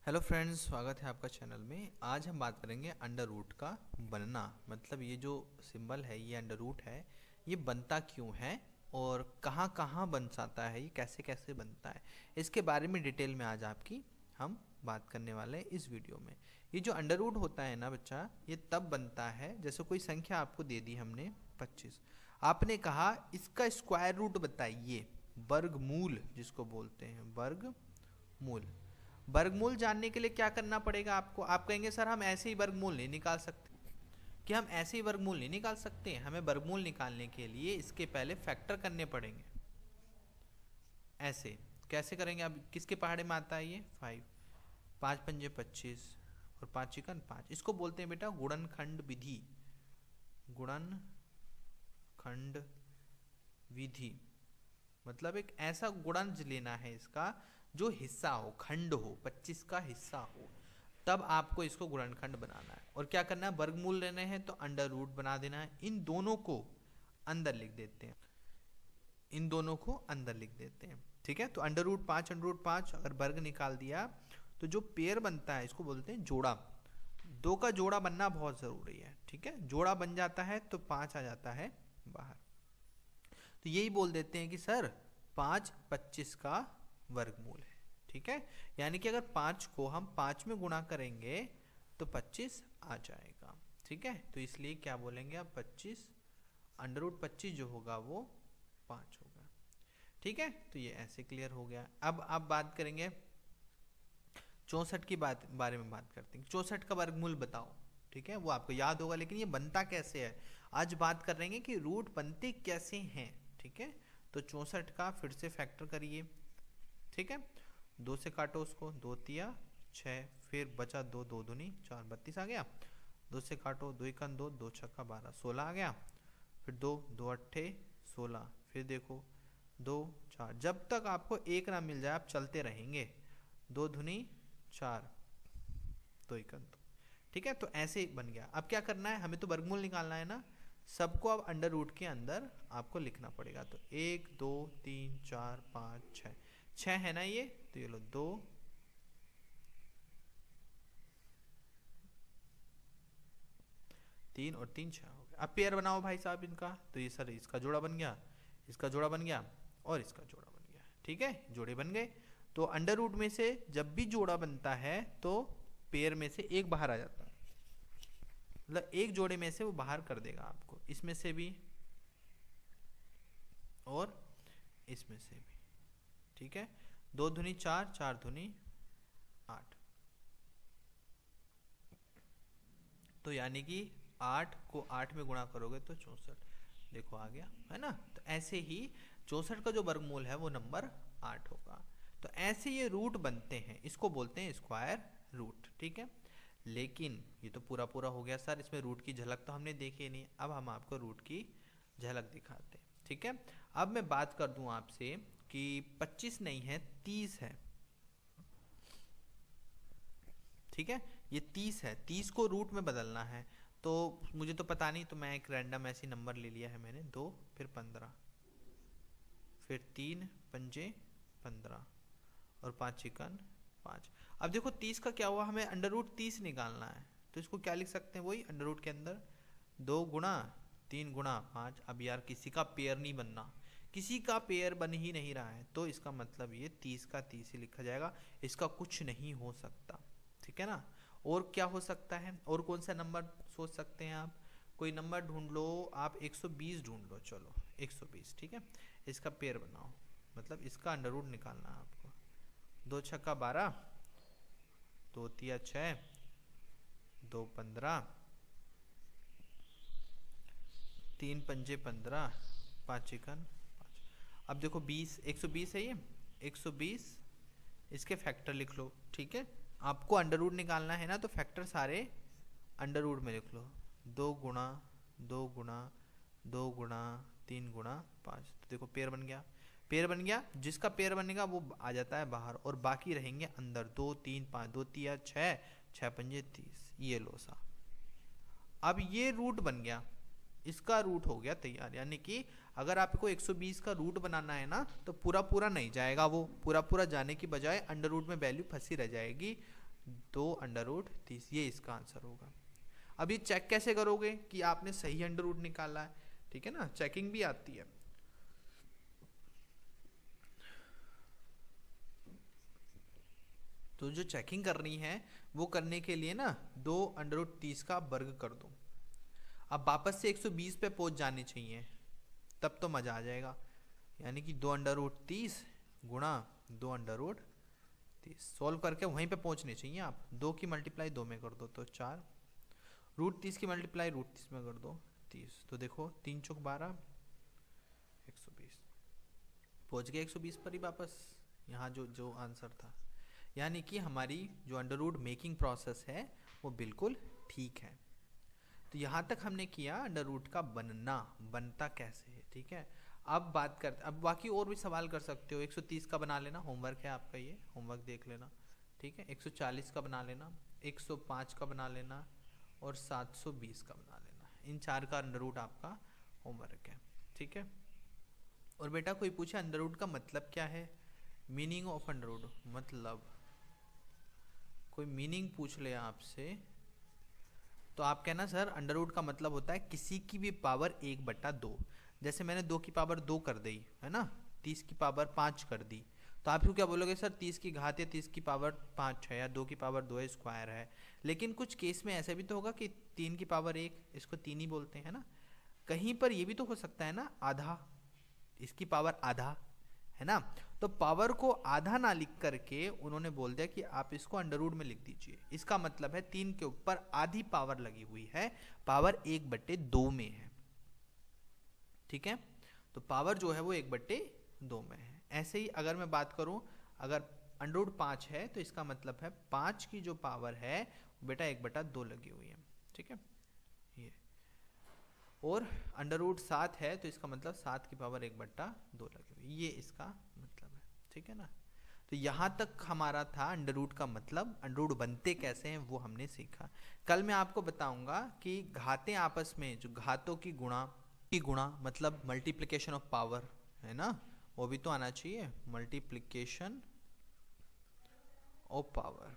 Hello friends, स्वागत है आपका चैनल में। आज हम बात करेंगे अंडर रूट का बनना। मतलब ये जो सिंबल है, ये अंडर रूट है, ये बनता क्यों है और कहाँ कहाँ बन जाता है, ये कैसे कैसे बनता है, इसके बारे में डिटेल में आज आपकी हम बात करने वाले हैं इस वीडियो में। ये जो अंडर रूट होता है ना बच्चा, ये तब बनता है जैसे कोई संख्या आपको दे दी हमने 25, आपने कहा इसका स्क्वायर रूट बताइए, वर्गमूल जिसको बोलते हैं वर्गमूल। वर्गमूल जानने के लिए क्या करना पड़ेगा आपको? आप कहेंगे सर हम ऐसे ही वर्गमूल नहीं निकाल सकते। कि हम ऐसे ही वर्गमूल नहीं निकाल सकते, हमें वर्गमूल निकालने के लिए इसके पहले फैक्टर करने पड़ेंगे। ऐसे कैसे करेंगे? अब किसके पहाड़े में आता है ये 5, 5 पंजे 25 और 5 चिकन 5। इसको बोलते हैं बेटा गुणनखंड विधि। गुणनखंड विधि मतलब एक ऐसा गुणज लेना है इसका जो हिस्सा हो, खंड हो, 25 का हिस्सा हो, तब आपको इसको गुणनखंड बनाना है। और क्या करना है? वर्गमूल लेने हैं तो अंडर रूट बना देना है। इन दोनों को अंदर लिख देते हैं, इन दोनों को अंदर लिख देते हैं। ठीक है, तो अंडर रूट 5 अगर वर्ग निकाल दिया तो जो पेयर बनता है इसको बोलते हैं जोड़ा। दो का जोड़ा बनना बहुत जरूरी है। ठीक है, जोड़ा बन जाता है तो 5 आ जाता है बाहर। तो यही बोल देते हैं कि सर 5 25 का वर्गमूल है। ठीक है, यानी कि अगर 5 को हम 5 में गुणा करेंगे तो 25 आ जाएगा। ठीक है, तो इसलिए क्या बोलेंगे आप 25 अंडर रूट 25 जो होगा वो 5 होगा। ठीक है, तो ये ऐसे क्लियर हो गया। अब आप बात करेंगे 64 की बारे में बात करते हैं। 64 का वर्गमूल बताओ। ठीक है, वो आपको याद होगा, लेकिन ये बनता कैसे है आज बात कर रहे हैं कि रूट बनते कैसे हैं। ठीक है, तो 64 का फिर से फैक्टर करिए। ठीक है, 2 से काटो उसको, 2 तिया 6, फिर बचा 2, 2 दूनी 4, 32 आ गया। 2 से काटो, 2 एकन 2, 2 छक्का 12, 16 आ गया। फिर 2, 2 अट्ठे 16, फिर देखो 2 4, जब तक आपको एक ना मिल जाए आप चलते रहेंगे। 2 धुनी 4, 2 एकन 2। ठीक है, तो ऐसे बन गया। अब क्या करना है? हमें तो वर्गमूल निकालना है ना, सबको अब अंडर रूट के अंदर आपको लिखना पड़ेगा। तो 1 2 3 4 5 6, 6 है ना ये, तो ये लो 2 3 और 3 6 हो गया। अब पेयर बनाओ भाई साहब इनका। तो ये सर इसका जोड़ा बन गया, इसका जोड़ा बन गया और इसका जोड़ा बन गया। ठीक है, जोड़े बन गए। तो अंडर रूट में से जब भी जोड़ा बनता है तो पेयर में से एक बाहर आ जाता है, मतलब एक जोड़े में से वो बाहर कर देगा आपको, इसमें से भी और इसमें से भी। ठीक है, 2 धुनी 4, 4 धुनी 8, तो यानी कि 8 को 8 में गुणा करोगे तो 64। देखो आ गया है ना। तो ऐसे ही 64 का जो वर्गमूल है वो नंबर 8 होगा। तो ऐसे ये रूट बनते हैं, इसको बोलते हैं स्क्वायर रूट। ठीक है, लेकिन ये तो पूरा पूरा हो गया सर, इसमें रूट की झलक तो हमने देखी नहीं। अब हम आपको रूट की झलक दिखाते हैं। ठीक है, अब मैं बात कर दूं आपसे कि 25 नहीं है 30 है। ठीक है, ये 30 है, 30 को रूट में बदलना है। तो मुझे तो पता नहीं, तो मैं एक रैंडम ऐसी नंबर ले लिया है मैंने, 2 फिर 15 फिर 3 पंजे 15 और 5 चिकन 5। अब देखो 30 का क्या हुआ, हमें अंडर रूट 30 निकालना है। तो इसको क्या लिख सकते हैं? वही अंडर रूट के अंदर 2 गुणा 3 गुणा 5। अब यार किसी का पेयर नहीं बनना, किसी का पेयर बन ही नहीं रहा है, तो इसका मतलब ये 30 का 30 ही लिखा जाएगा, इसका कुछ नहीं हो सकता। ठीक है ना। और क्या हो सकता है? और कौन सा नंबर सोच सकते हैं आप? कोई नंबर ढूंढ लो आप, 120 ढूंढ लो। चलो 120, ठीक है, इसका पेयर बनाओ, मतलब इसका अंडर रूट निकालना है आपको। 2 छक्का 12, 2 तिया 6, 2 15, 3 पंजे 15, 5 चिकन 5। अब देखो 20, 120 है ये, 120 इसके फैक्टर लिख लो। ठीक है, आपको अंडर रूट निकालना है ना, तो फैक्टर सारे अंडर रूट में लिख लो। 2 गुणा 2 गुणा 2 गुणा 3 गुणा 5। तो देखो पेयर बन गया, पेयर बन गया। जिसका पेयर बनेगा वो आ जाता है बाहर और बाकी रहेंगे अंदर। 2 3 5, 2 तिया 6, 6 पंजे 30, ये लो सा। अब ये रूट बन गया, इसका रूट हो गया तैयार। यानी कि अगर आपको 120 का रूट बनाना है ना, तो पूरा पूरा नहीं जाएगा, वो पूरा पूरा जाने की बजाय अंडर रूट में वैल्यू फंसी रह जाएगी। 2√30, ये इसका आंसर होगा। अब ये चेक कैसे करोगे कि आपने सही अंडर रूट निकाला है, ठीक है ना, चेकिंग भी आती है। तो जो चेकिंग करनी है वो करने के लिए ना 2√30 का वर्ग कर दो। अब वापस से 120 पे पहुंच जाने चाहिए, तब तो मजा आ जाएगा। यानी कि 2√30 गुणा 2√30 सॉल्व करके वहीं पे पहुंचने चाहिए आप। 2 की मल्टीप्लाई 2 में कर दो तो 4, √30 की मल्टीप्लाई √30 में कर दो 30, तो देखो 3 चौक 12, 120 पहुंच गए 120 पर ही वापस, यहाँ जो जो आंसर था। यानी कि हमारी जो अंडर रूट मेकिंग प्रोसेस है वो बिल्कुल ठीक है। तो यहाँ तक हमने किया अंडर रूट का बनता कैसे है, ठीक है। अब बात करते, अब बाकी और भी सवाल कर सकते हो। 130 का बना लेना, होमवर्क है आपका, ये होमवर्क देख लेना, ठीक है। 140 का बना लेना, 105 का बना लेना और 720 का बना लेना। इन 4 का अंडर रूट आपका होमवर्क है, ठीक है। और बेटा कोई पूछे अंडर रूट का मतलब क्या है, मीनिंग ऑफ अंडर रूट, मतलब कोई मीनिंग पूछ ले आपसे तो आप कहना सर अंडर रूट का मतलब होता है किसी की भी पावर 1/2। जैसे मैंने 2 की पावर 2 कर दी है ना, 30 की पावर 5 कर दी, तो आप क्या बोलोगे सर 30 की घात या 30 की पावर 5 है या 2 की पावर 2 है, स्क्वायर है। लेकिन कुछ केस में ऐसा भी तो होगा कि 3 की पावर 1, इसको 3 ही बोलते हैं ना। कहीं पर ये भी तो हो सकता है ना आधा, इसकी पावर आधा, है ना। तो पावर को आधा ना लिख करके उन्होंने बोल दिया कि आप इसको अंडर रूट में लिख दीजिए। इसका मतलब है 3 के ऊपर आधी पावर लगी हुई है, पावर 1/2 में है, ठीक है। तो पावर जो है वो 1/2 में है। ऐसे ही अगर मैं बात करूं, अगर अंडर रूट 5 है तो इसका मतलब है 5 की जो पावर है बेटा 1/2 लगी हुई है, ठीक है ये। और अंडर रूट 7 है तो इसका मतलब 7 की पावर 1/2 लगी हुई, ये इसका मतलब है, ठीक है ना। तो यहाँ तक हमारा था अंडर रूट का मतलब, अंडर रूट बनते कैसे हैं वो हमने सीखा। कल मैं आपको बताऊंगा कि घातें आपस में, जो घातों की गुणा मतलब मल्टीप्लिकेशन ऑफ पावर है ना, वो भी तो आना चाहिए, मल्टीप्लिकेशन ऑफ पावर।